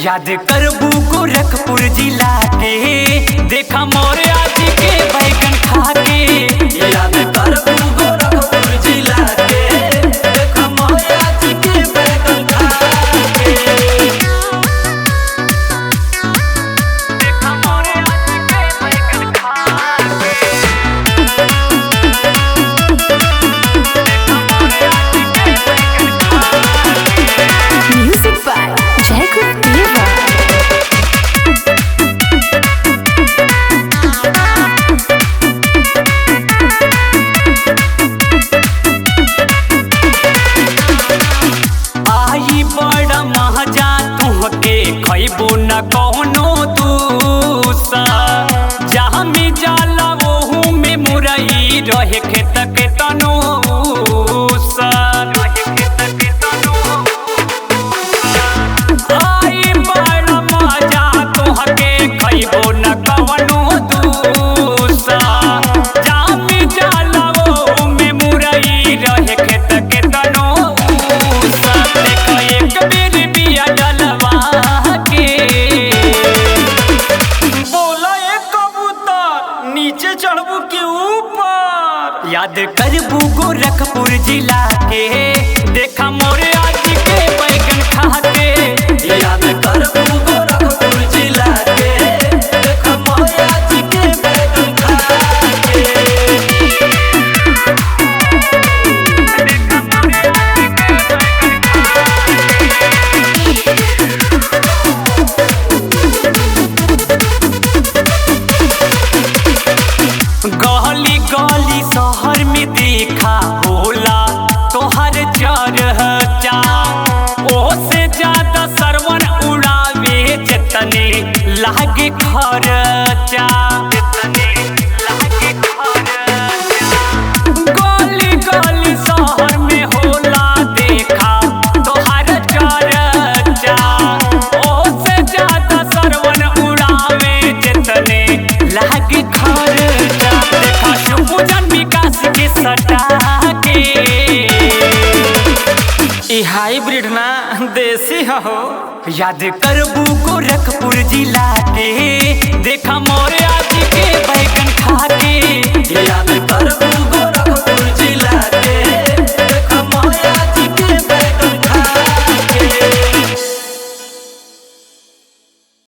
याद करबू गोरखपुर जिला के, देखा मोरे आज के बैगन खा के। याद करबू गोरखपुर जिला के, देखा मोरे आज के बैगन खा के। देखा मोरे आज के बैगन खा के। देखा मोरे आज के बैगन खा के। Music by Jacob Deva. आई बड़ा महजा तुहके खैबो न कौनो दूसर, जहाँ में जाला वहू में मुरई रहे खेत के तनो आई बड़ा मजा तुहके खैबो न कौनो दूसर, जहाँ में जाला वहू में मुरई रहे खेत के तनो। एक बेर बिया डलवा के, बोला एक कबूतर नीचे चढ़बू के ऊपर। याद करबू गोरखपुर जिला के, देखा मोरे आज के बैगन खा के। याद करबू गोरखपुर जिला के, देखा मोरे आज के बैगन खा के। गली गली शहर में देखा होला तोहर चर्चा, ओ से ज्यादा सरवन उड़ावे जितने लागे खर्चा। गली गली शहर में होला देखा तोहर चर्चा, ओ से ज्यादा सरवन उड़ावे जितने लागे खर्चा। देखा शुभजन विकास के सटा के, ई हाइब्रिड ना देसी हो। याद करबू गोरखपुर जिला के, देखा मोरे आज के बैगन खा के। याद करबू